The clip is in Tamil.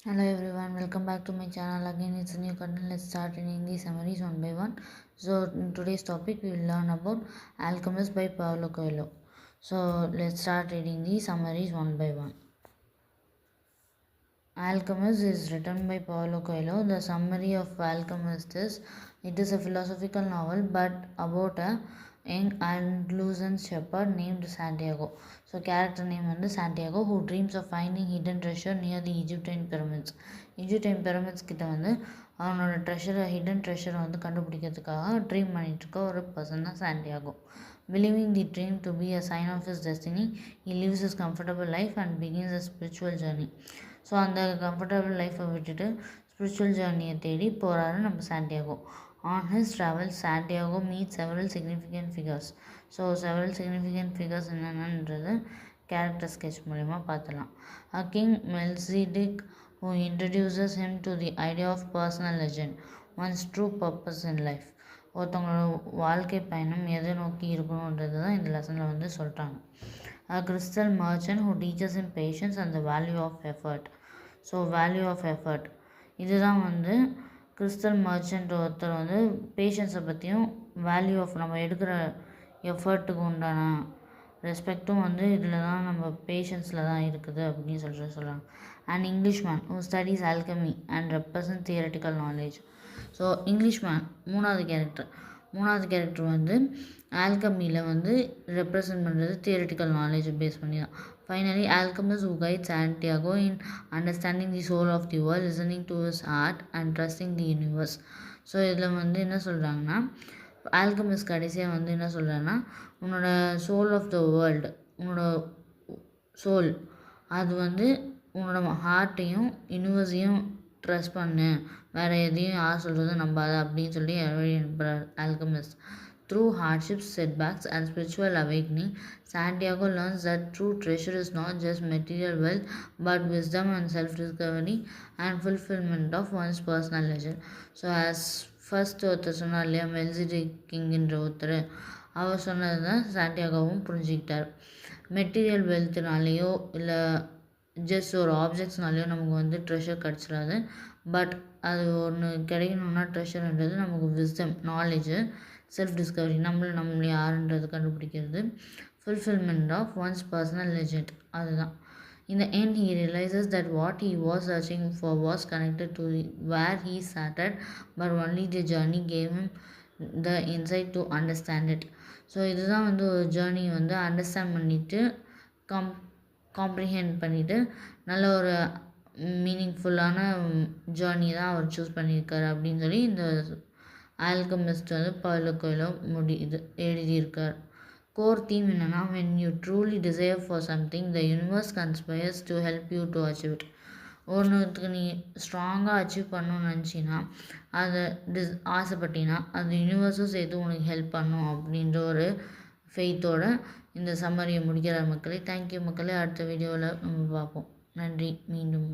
Hello everyone, welcome back to my channel. Again, it's a new content. Let's start reading the summaries one by one. So, in today's topic, we will learn about Alchemist by Paulo Coelho. So, let's start reading the summaries one by one. Alchemist is written by Paulo Coelho. The summary of Alchemist is it is a philosophical novel but about a young Andalusian shepherd named Santiago. So character name வந்து Santiago who dreams of finding hidden treasure near the Egyptian pyramids. Egyptian pyramids கிட்ட வந்து அவனோட ஹிடன் ட்ரெஷரை வந்து கண்டுபிடிக்கிறதுக்காக ட்ரீம் பண்ணிட்டு இருக்க ஒரு பர்சன் தான் Santiago. Believing the dream to be a sign of his destiny, he lives his comfortable life and begins a spiritual journey. So அந்த கம்ஃபர்டபுள் லைஃப்பை விட்டுட்டு ஸ்பிரிச்சுவல் ஜேர்னியை தேடி போகிறாரு நம்ம Santiago. On his travel Santiago meet several significant figures. So several significant figures என்னென்னன்றது கேரக்டர் ஸ்கெட்ச் மூலிமா பார்த்துலாம். A king Melchizedek who introduces him to the idea of personal legend, one's true purpose in life. ஒருத்தவங்களோட வாழ்க்கை பயணம் எதை நோக்கி இருக்கணுன்றது தான் இந்த லெசனில் வந்து சொல்கிறாங்க. A crystal merchant who teaches him patience and the value of effort. So value of effort இதுதான் வந்து கிறிஸ்டல் மர்ச்சன்ட் ஒருத்தர் வந்து பேஷன்ஸை பற்றியும் வேல்யூ ஆஃப் நம்ம எடுக்கிற எஃபர்ட்டுக்கு உண்டான ரெஸ்பெக்டும் வந்து இதில் தான் நம்ம பேஷன்ஸில் தான் இருக்குது அப்படின்னு சொல்கிறாங்க. And Englishman who studies alchemy and represent theoretical knowledge. So Englishman மூணாவது கேரக்டர் வந்து ஆல்கமியில் வந்து ரெப்ரசன்ட் பண்ணுறது தியரட்டிக்கல் நாலேஜை பேஸ் பண்ணி தான். Finally, alchemist who guides Santiago in understanding the soul of the world, listening to his heart and trusting the universe. So இதில் வந்து என்ன சொல்கிறாங்கன்னா ஆல்கமிஸ்ட் கடைசியாக வந்து என்ன சொல்கிறாங்கன்னா உன்னோட சோல் ஆஃப் த வேர்ல்டு, உன்னோட சோல் அது வந்து உன்னோட ஹார்ட்டையும் யூனிவர்ஸையும் ட்ரஸ்ட் பண்ணு, வேறு எதையும் யார் சொல்கிறது நம்பாத அப்படின்னு சொல்லி வழி அனுப்புகிறார் alchemist. Through hardships, setbacks, and spiritual awakening, Santiago learns that true treasure is not just material wealth, but wisdom and self-discovery and fulfillment of one's personal legend. So, as first ஒருத்தர் சொன்னார் இல்லையா மெல்சிடிக் கிங்கின்ற ஒருத்தர், அவர் சொன்னது தான் சாண்டியாகோவும் புரிஞ்சுக்கிட்டார். மெட்டீரியல் வெல்த்னாலேயோ இல்லை ஜஸ்ட் ஒரு ஆப்ஜெக்ட்ஸ்னாலேயோ நமக்கு வந்து ட்ரெஷர் கிடச்சிடாது. பட் அது ஒன்று கிடைக்கணுன்னா ட்ரெஷர்ன்றது நமக்கு விஸ்டம், நாலேஜு, செல்ஃப் டிஸ்கவரி, நம்மளை யாருன்றது கண்டுபிடிக்கிறது, fulfilment of one's personal legend அதுதான். In the end, he realizes that what he was searching for was connected to where he started, but only the journey gave him the insight to understand it. So இதுதான் வந்து ஒரு ஜேர்னி வந்து அண்டர்ஸ்டாண்ட் பண்ணிவிட்டு காம்ப்ரிஹெண்ட் பண்ணிவிட்டு நல்ல ஒரு மீனிங்ஃபுல்லான ஜேர்னி தான் அவர் சூஸ் பண்ணியிருக்காரு அப்படின்னு சொல்லி இந்த ஆல்கமிஸ்ட் வந்து பவுலோ கோயலோ எழுதியிருக்கார். கோர் தீம் என்னென்னா when you truly desire for something the universe conspires to help you to achieve it. ஒன்றுத்துக்கு நீ ஸ்ட்ராங்காக அச்சீவ் பண்ணணும்னு நினச்சின்னா அதை ஆசைப்பட்டினா அது யூனிவர்ஸும் சேர்த்து உனக்கு ஹெல்ப் பண்ணும் அப்படின்ற ஒரு ஃபெய்த்தோட இந்த சம்மரியை முடிக்கிறார் மக்களே. தேங்க்யூ மக்களே. அடுத்த வீடியோவில் நம்ம பார்ப்போம். நன்றி. மீண்டும்